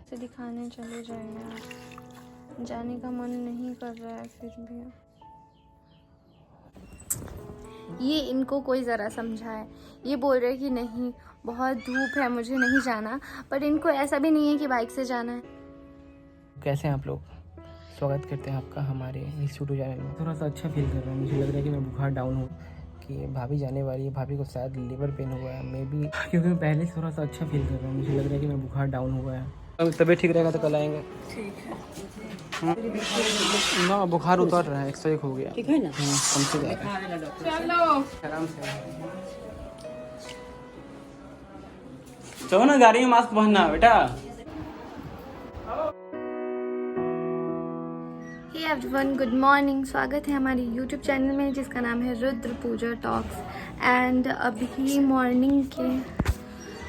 से दिखाने चले जाएंगे आज। जाने का मन नहीं कर रहा है फिर भी। ये इनको कोई ज़रा समझाए। ये बोल रहे कि नहीं बहुत धूप है मुझे नहीं जाना, पर इनको ऐसा भी नहीं है कि बाइक से जाना है। कैसे हैं आप लोग? स्वागत करते हैं आपका हमारे इस यूट्यूब चैनल में। थोड़ा सा अच्छा फील कर रहा हूँ। मुझे लग रहा है कि मैं बुखार डाउन हूँ, कि भाभी जाने वाली है। भाभी को शायद लीवर पेन हुआ है मे बी, क्योंकि मैं पहले से थोड़ा सा अच्छा फील कर रहा हूँ। मुझे लग रहा है कि मैं बुखार डाउन हुआ है। तबीयत ठीक रहेगा तो कल आएंगे। ठीक है ना, बुखार उतर रहा है, 101 हो गया। ठीक है ना, कम से चलो आराम से। चलो ना, गाड़ी में मास्क पहनना बेटा। Hey everyone, good morning. स्वागत है हमारे यूट्यूब चैनल में जिसका नाम है रुद्र पूजा टॉक्स। एंड अभी मॉर्निंग के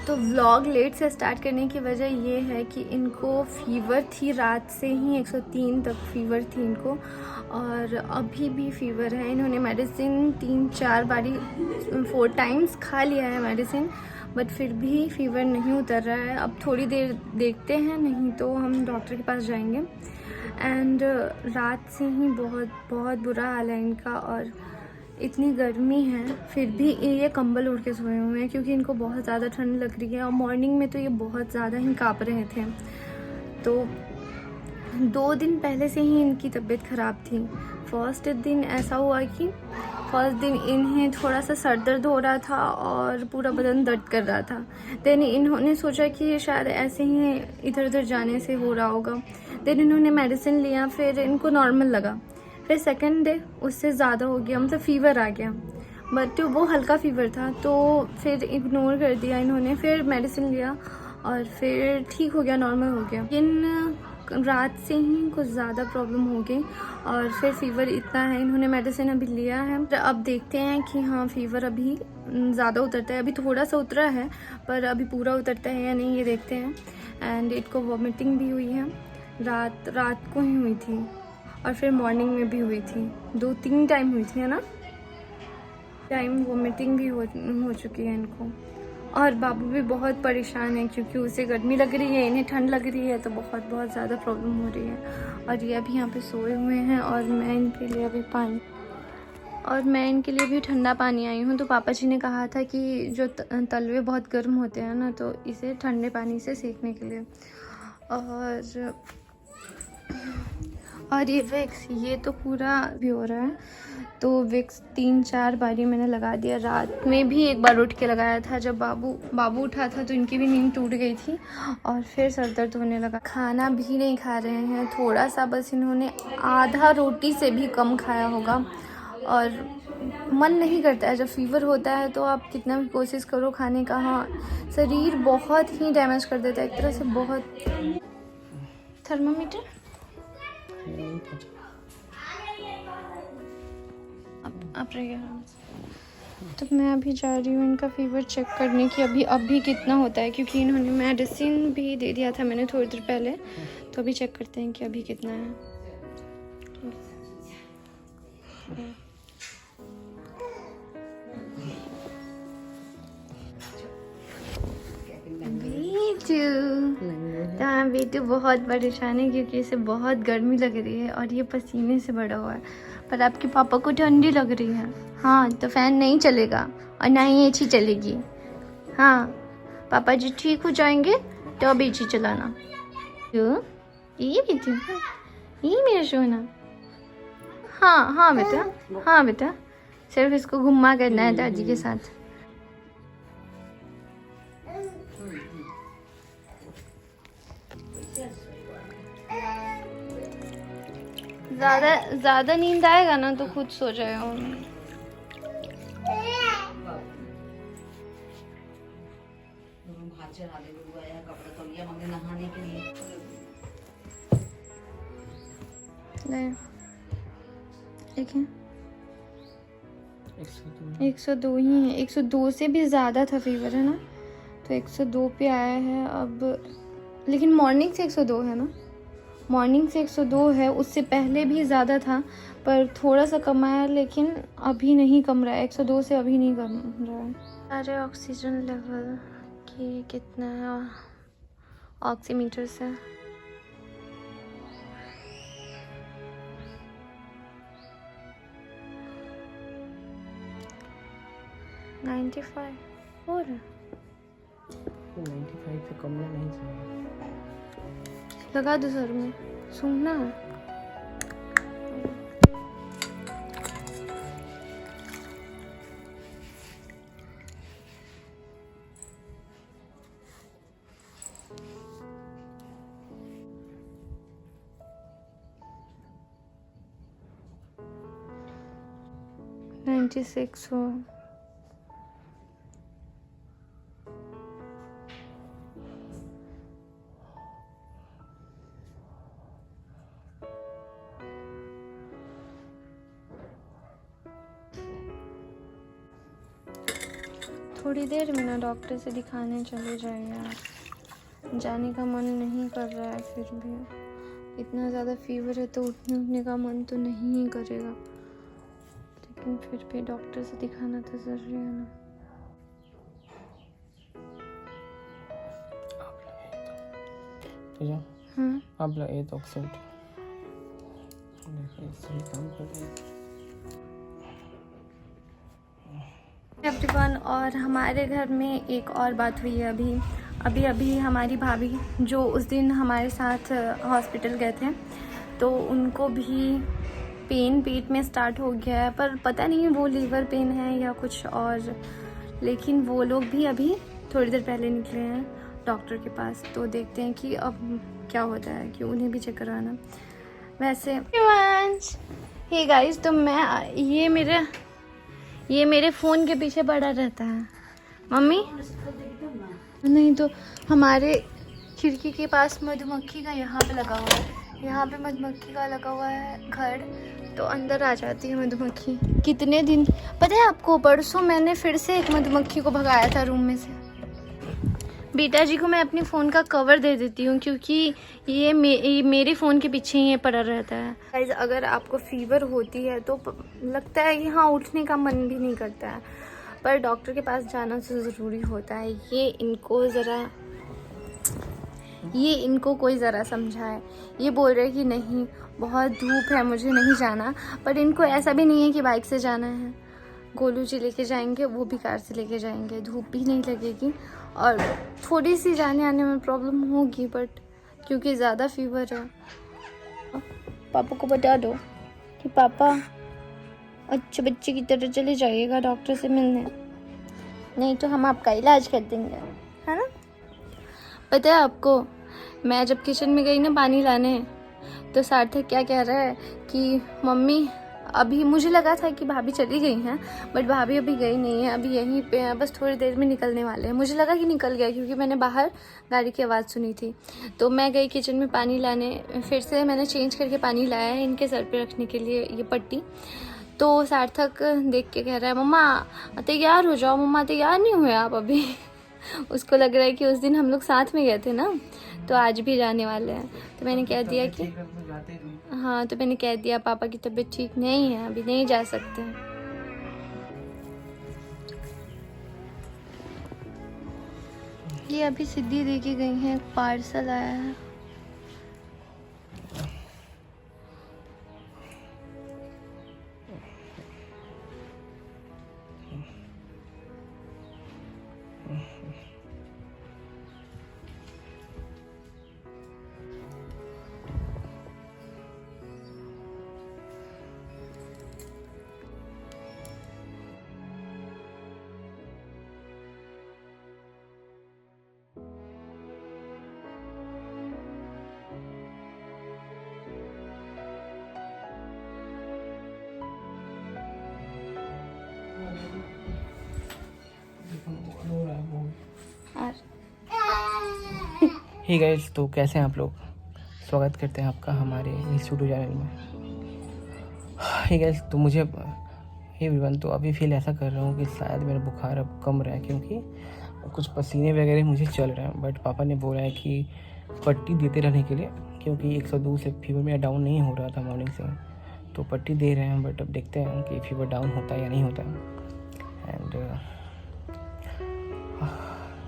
तो व्लॉग लेट से स्टार्ट करने की वजह ये है कि इनको फीवर थी, रात से ही 103 तक फीवर थी इनको, और अभी भी फीवर है। इन्होंने मेडिसिन 3-4 बारी 4 टाइम्स खा लिया है मेडिसिन, बट फिर भी फीवर नहीं उतर रहा है। अब थोड़ी देर देखते हैं, नहीं तो हम डॉक्टर के पास जाएंगे। एंड रात से ही बहुत बहुत बुरा हाल है इनका, और इतनी गर्मी है फिर भी ये कंबल ओढ़ के सोए हुए हैं क्योंकि इनको बहुत ज़्यादा ठंड लग रही है। और मॉर्निंग में तो ये बहुत ज़्यादा ही काँप रहे थे। तो 2 दिन पहले से ही इनकी तबीयत ख़राब थी। फर्स्ट दिन ऐसा हुआ कि फर्स्ट दिन इन्हें थोड़ा सा सर दर्द हो रहा था और पूरा बदन दर्द कर रहा था। देन इन्होंने सोचा कि शायद ऐसे ही इधर उधर जाने से हो रहा होगा। देन इन्होंने मेडिसिन लिया, फिर इनको नॉर्मल लगा। फिर सेकंड डे उससे ज़्यादा हो गया, मतलब फ़ीवर आ गया, बट वो हल्का फ़ीवर था तो फिर इग्नोर कर दिया इन्होंने। फिर मेडिसिन लिया और फिर ठीक हो गया, नॉर्मल हो गया। लेकिन रात से ही कुछ ज़्यादा प्रॉब्लम हो गई और फिर फ़ीवर इतना है। इन्होंने मेडिसिन अभी लिया है, अब देखते हैं कि हाँ फ़ीवर अभी ज़्यादा उतरता है। अभी थोड़ा सा उतरा है पर अभी पूरा उतरता है या नहीं ये देखते हैं। एंड इनको वॉमिटिंग भी हुई है, रात को ही हुई थी और फिर मॉर्निंग में भी हुई थी। 2-3 टाइम हुई थी, है ना, टाइम वॉमिटिंग भी हो चुकी है इनको। और बाबू भी बहुत परेशान है क्योंकि उसे गर्मी लग रही है, इन्हें ठंड लग रही है, तो बहुत बहुत ज़्यादा प्रॉब्लम हो रही है। और ये अभी यहाँ पे सोए हुए हैं और मैं इनके लिए अभी ठंडा पानी आई हूँ। तो पापा जी ने कहा था कि जो तलवे बहुत गर्म होते हैं ना, तो इसे ठंडे पानी से सेकने के लिए। और ये विक्स, ये तो पूरा भी हो रहा है, तो विक्स 3-4 बारी मैंने लगा दिया। रात में भी एक बार उठ के लगाया था जब बाबू उठा था तो इनकी भी नींद टूट गई थी और फिर सर दर्द होने लगा। खाना भी नहीं खा रहे हैं, थोड़ा सा बस इन्होंने आधा रोटी से भी कम खाया होगा। और मन नहीं करता है, जब फीवर होता है तो आप कितना भी कोशिश करो खाने का, हाँ शरीर बहुत ही डैमेज कर देता है एक तरह से। बहुत थर्मामीटर आप रहिए। तो मैं अभी जा रही हूँ इनका फीवर चेक करने की, अभी कितना होता है, क्योंकि इन्होंने मेडिसिन भी दे दिया था मैंने थोड़ी देर पहले। तो अभी चेक करते हैं कि अभी कितना है। बेटू बहुत परेशान है क्योंकि इसे बहुत गर्मी लग रही है और ये पसीने से बड़ा हुआ है। पर आपके पापा को ठंडी लग रही है। हाँ, तो फैन नहीं चलेगा और ना ही एसी चलेगी। हाँ, पापा जी ठीक हो जाएंगे तो अब एसी चलाना। क्यों? ये बेटू, ये मेरा सोना। हाँ बेटा, सिर्फ इसको घुमा करना है दादी के साथ। ज़्यादा नींद आएगा ना तो खुद सो जाएगा। देखिए 102 ही है, 102 से भी ज़्यादा था फीवर, है ना, तो 102 पे आया है अब। लेकिन मॉर्निंग से 102 है ना, मॉर्निंग से 102 है। उससे पहले भी ज़्यादा था पर थोड़ा सा कम आया, लेकिन अभी नहीं कम रहा है। 102 से अभी नहीं कम रहा है। सारे ऑक्सीजन लेवल की कितना है, ऑक्सीमीटर से। नाइन्टी फाइव हो रहा, 95 से कम में नहीं चाहिए। लगा दो सर में, सूंघना है। नाइन्टी सिक्स हो। थोड़ी देर में ना डॉक्टर से दिखाने चले जाइए आप। जाने का मन नहीं कर रहा है, फिर भी इतना ज़्यादा फीवर है तो उठने का मन तो नहीं ही करेगा, लेकिन फिर भी डॉक्टर से दिखाना तो ज़रूरी है ना। हाँ आप लगे तो ऑक्सीमीटर सही काम कर रहे हैं। एवरीवन, और हमारे घर में एक और बात हुई है अभी हमारी भाभी जो उस दिन हमारे साथ हॉस्पिटल गए थे, तो उनको भी पेन पेट में स्टार्ट हो गया है, पर पता नहीं वो लीवर पेन है या कुछ और। लेकिन वो लोग भी अभी थोड़ी देर पहले निकले हैं डॉक्टर के पास, तो देखते हैं कि अब क्या होता है, कि उन्हें भी चेक करवाना। वैसे हे गाइस, तो मैं ये मेरे फ़ोन के पीछे पड़ा रहता है। मम्मी नहीं तो हमारे खिड़की के पास मधुमक्खी का यहाँ पे लगा हुआ है, यहाँ पे मधुमक्खी का लगा हुआ है घर, तो अंदर आ जाती है मधुमक्खी। कितने दिन पता है आपको, परसों मैंने फिर से एक मधुमक्खी को भगाया था रूम में से। बेटा जी को मैं अपनी फ़ोन का कवर दे देती हूँ, क्योंकि ये मेरे फ़ोन के पीछे ही ये पड़ा रहता है। गाइस, अगर आपको फीवर होती है तो लगता है कि हाँ उठने का मन भी नहीं करता है, पर डॉक्टर के पास जाना तो ज़रूरी होता है। ये इनको कोई ज़रा समझाए। ये बोल रहे कि नहीं बहुत धूप है मुझे नहीं जाना, पर इनको ऐसा भी नहीं है कि बाइक से जाना है। गोलू जी लेके जाएंगे, वो भी कार से लेके जाएंगे, धूप भी नहीं लगेगी और थोड़ी सी जाने आने में प्रॉब्लम होगी, बट क्योंकि ज़्यादा फीवर है। पापा को बता दो कि पापा अच्छे बच्चे की तरह चले जाइएगा डॉक्टर से मिलने, नहीं तो हम आपका इलाज कर देंगे, है ना। पता है आपको, मैं जब किचन में गई ना पानी लाने, तो सार्थक क्या कह रहा है कि मम्मी अभी, मुझे लगा था कि भाभी चली गई हैं, बट भाभी अभी गई नहीं है, अभी यहीं पे है, बस थोड़ी देर में निकलने वाले हैं। मुझे लगा कि निकल गया, क्योंकि मैंने बाहर गाड़ी की आवाज़ सुनी थी। तो मैं गई किचन में पानी लाने, फिर से मैंने चेंज करके पानी लाया है इनके सर पे रखने के लिए, ये पट्टी। तो सार्थक देख के कह रहा है मम्मा तैयार हो जाओ, मम्मा तैयार नहीं हुए आप अभी। उसको लग रहा है कि उस दिन हम लोग साथ में गए थे ना, तो आज भी जाने वाले हैं। तो मैंने कह दिया कि हाँ, तो मैंने कह दिया पापा की तबीयत ठीक नहीं है, अभी नहीं जा सकते। ये अभी सिद्धि दे के गई हैं, पार्सल आया है। हे गाइस, तो कैसे हैं आप लोग। स्वागत करते हैं आपका हमारे इस यूट्यूब चैनल में। हे गाइस, तो मुझे एवरीवन तो अभी फील ऐसा कर रहा हूँ कि शायद मेरा बुखार अब कम रहा है, क्योंकि कुछ पसीने वगैरह मुझे चल रहे हैं। बट पापा ने बोला है कि पट्टी देते रहने के लिए, क्योंकि 102 से फीवर मेरा डाउन नहीं हो रहा था मॉर्निंग से, तो पट्टी दे रहे हैं। बट अब देखते हैं कि फीवर डाउन होता है या नहीं होता है।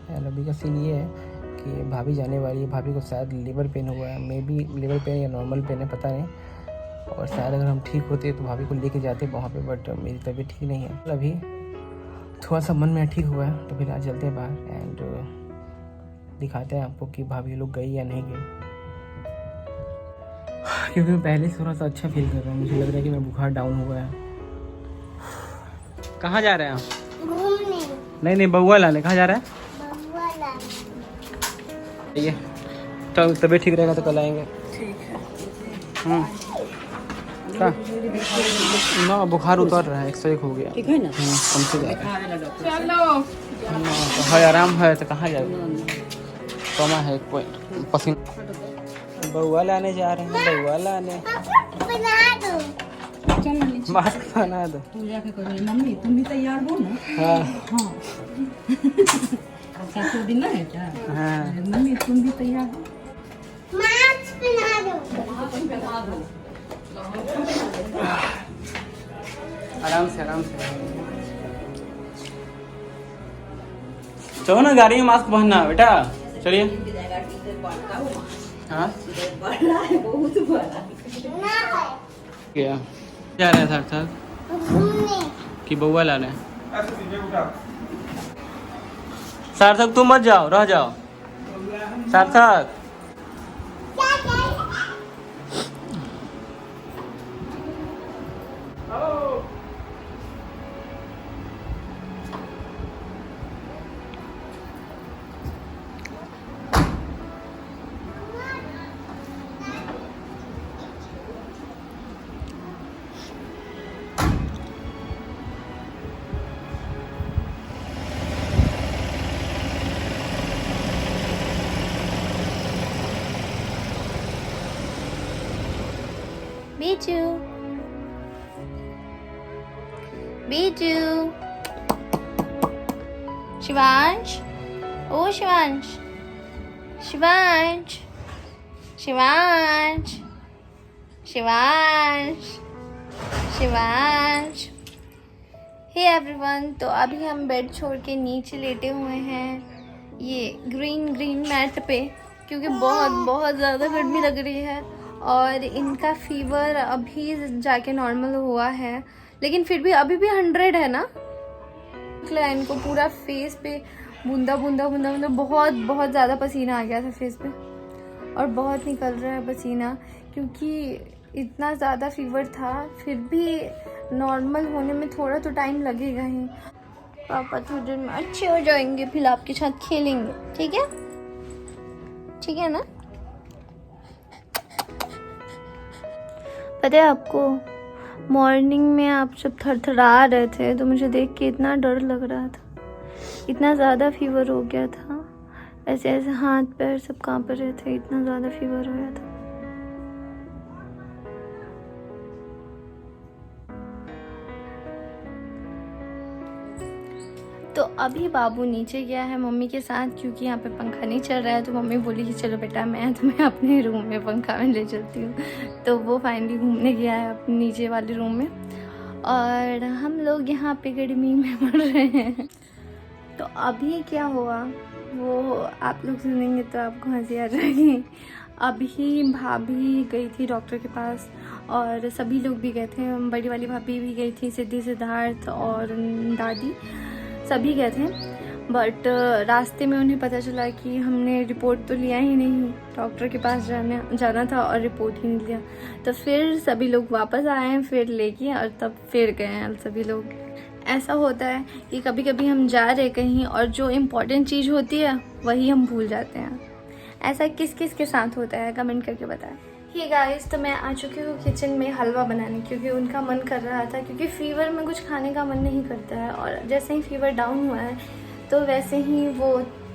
एंड अभी का सीन ये है कि भाभी जाने वाली है, भाभी को शायद लीवर पेन हुआ है, मे बी लीवर पेन या नॉर्मल पेन है, पता नहीं। और शायद अगर हम ठीक होते तो भाभी को लेके जाते वहाँ पे, बट मेरी तबीयत ठीक नहीं है। अभी थोड़ा सा मन में ठीक हुआ है, तो फिर आज चलते हैं बाहर एंड दिखाते हैं आपको कि भाभी लोग गई या नहीं गई, क्योंकि मैं पहले से थोड़ा सा अच्छा फील कर रहा हूँ। मुझे लग रहा है कि मेरा बुखार डाउन हुआ है। कहाँ जा रहे हैं आप? घूमने। नहीं, बउआ लाने। कहाँ जा रहा है? बउआ लाने। ये तो तबीयत ठीक रहेगा तो कल आएंगे। ठीक है। ना बुखार उतर रहा है, 101 हो गया। ठीक है ना? कम से चलो है, आराम है तो कहाँ जाएगा? कमा है कोई पसीना। बउआ लाने जा रहे हैं, बउआ लाने। मास्क बना दो। मम्मी तुम भी तैयार हो ना? हाँ हाँ। सासू दिन ना है क्या? हाँ। मम्मी तुम भी तैयार हो? मास्क पहना दो। आराम से आराम से। चलो ना, गाड़ी में मास्क पहनना बेटा। चलिए। हाँ बहुत बड़ा क्या जा रहे हैं सार्थक कि बउआ लाने? सार्थक तुम मत जाओ, रह जाओ। सार्थक बीजू, बीजू, शिवांश, ओ शिवांश, शिवांश, शिवांश, शिवांश, शिवांश। हे एवरीवन, तो अभी हम बेड छोड़ के नीचे लेटे हुए हैं ये ग्रीन मैट पे, क्योंकि बहुत ज़्यादा गर्मी लग रही है और इनका फीवर अभी जाके नॉर्मल हुआ है, लेकिन फिर भी अभी भी 100 है ना। इनको पूरा फेस पे बूंदा बहुत ज़्यादा पसीना आ गया था फेस पे, और बहुत निकल रहा है पसीना, क्योंकि इतना ज़्यादा फीवर था। फिर भी नॉर्मल होने में थोड़ा तो टाइम लगेगा ही। पापा थोड़ी देर में अच्छे हो जाएंगे, फिर आपके साथ खेलेंगे। ठीक है, ठीक है ना? पता है आपको, मॉर्निंग में आप सब थरथरा रहे थे तो मुझे देख के इतना डर लग रहा था, इतना ज़्यादा फीवर हो गया था, ऐसे ऐसे हाथ पैर सब कांप रहे थे, इतना ज़्यादा फीवर हो गया था। तो अभी बाबू नीचे गया है मम्मी के साथ, क्योंकि यहाँ पे पंखा नहीं चल रहा है, तो मम्मी बोली कि चलो बेटा मैं तुम्हें अपने रूम में पंखा में ले चलती हूँ। तो वो फाइनली घूमने गया है अपने नीचे वाले रूम में, और हम लोग यहाँ पे गर्मी में मर रहे हैं। तो अभी क्या हुआ वो आप लोग सुनेंगे तो आपको हंसी आ जाएगी। अभी भाभी गई थी डॉक्टर के पास, और सभी लोग भी गए थे, बड़ी वाली भाभी भी गई थी, सिद्धि सिद्धार्थ और दादी सभी गए थे। बट रास्ते में उन्हें पता चला कि हमने रिपोर्ट तो लिया ही नहीं, डॉक्टर के पास जाना था और रिपोर्ट ही नहीं लिया। तो फिर सभी लोग वापस आए हैं, फिर लेके, और तब फिर गए हैं सभी लोग। ऐसा होता है कि कभी कभी हम जा रहे कहीं और जो इम्पोर्टेंट चीज़ होती है वही हम भूल जाते हैं। ऐसा किस किस के साथ होता है, कमेंट करके बताएं। हे गाइस, तो मैं आ चुकी हूँ किचन में हलवा बनाने, क्योंकि उनका मन कर रहा था, क्योंकि फीवर में कुछ खाने का मन नहीं करता है, और जैसे ही फीवर डाउन हुआ है तो वैसे ही वो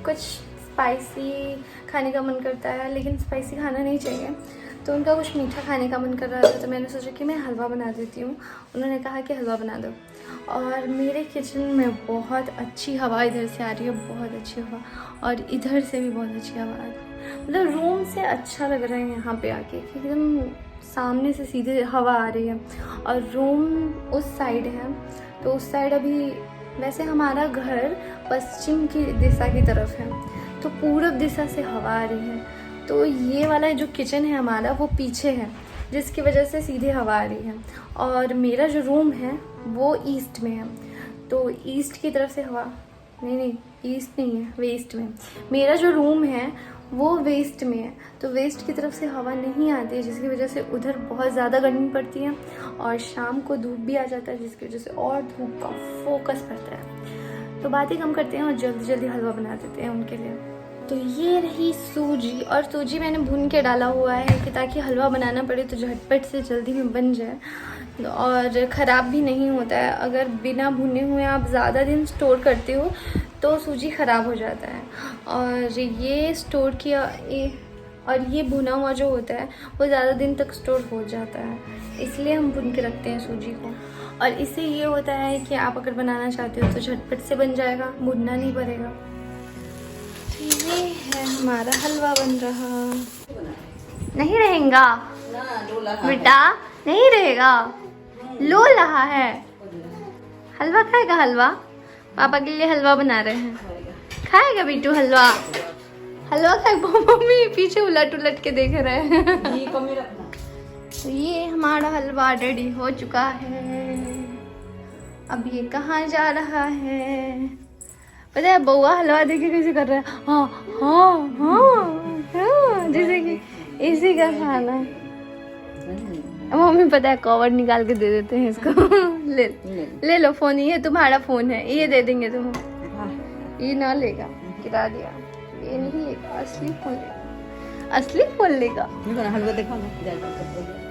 कुछ स्पाइसी खाने का मन करता है, लेकिन स्पाइसी खाना नहीं चाहिए, तो उनका कुछ मीठा खाने का मन कर रहा था। तो मैंने सोचा कि मैं हलवा बना देती हूँ। उन्होंने कहा कि हलवा बना दो, और मेरे किचन में बहुत अच्छी हवा इधर से आ रही है, बहुत अच्छी हवा, और इधर से भी बहुत अच्छी हवा आ रही है। मतलब रूम से अच्छा लग रहा है यहाँ पे आके, एकदम सामने से सीधे हवा आ रही है। और रूम उस साइड है, तो उस साइड अभी वैसे हमारा घर पश्चिम की दिशा की तरफ है, तो पूरब दिशा से हवा आ रही है। तो ये वाला जो किचन है हमारा वो पीछे है, जिसकी वजह से सीधे हवा आ रही है। और मेरा जो रूम है वो ईस्ट में है, तो ईस्ट की तरफ से हवा, नहीं ईस्ट नहीं है, वेस्ट में। मेरा जो रूम है वो वेस्ट में है, तो वेस्ट की तरफ से हवा नहीं आती है, जिसकी वजह से उधर बहुत ज़्यादा गर्मी पड़ती है और शाम को धूप भी आ जाता है, जिसकी वजह से और धूप का फोकस पड़ता है। तो बातें कम करते हैं और जल्दी जल्दी हलवा बना देते हैं उनके लिए। तो ये रही सूजी, और सूजी मैंने भून के डाला हुआ है कि ताकि हलवा बनाना पड़े तो झटपट से जल्दी में बन जाए और ख़राब भी नहीं होता है। अगर बिना भुने हुए आप ज़्यादा दिन स्टोर करते हो तो सूजी ख़राब हो जाता है। और ये स्टोर किया और ये भुना हुआ जो होता है वो ज़्यादा दिन तक स्टोर हो जाता है, इसलिए हम भुन के रखते हैं सूजी को। और इससे ये होता है कि आप अगर बनाना चाहते हो तो झटपट से बन जाएगा, भुनना नहीं पड़ेगा। तो ये है हमारा हलवा बन रहा। नहीं रहेगा बेटा, नहीं रहेगा, लो रहा है। हलवा खाएगा? हलवा पापा के लिए हलवा बना रहे हैं, खाएगा बिट्टू हलवा? हलवा खाएगा? मम्मी पीछे उलट उलट के देख रहे हैं। तो ये हमारा हलवा रेडी हो चुका है। अब ये कहाँ जा रहा है पता है? बउआ हलवा देखे कैसे कर रहा है, हाँ हाँ हाँ हाँ, जैसे कि इसी का खाना। मम्मी पता है कवर निकाल के दे देते हैं इसको। ले लो फोन, ये तुम्हारा फोन है, ये दे देंगे तुम्हें। ये ना लेगा, गिरा दिया, ये नहीं लेगा, असली फोन लेगा, असली फोन लेगा। हलवा देखो ना।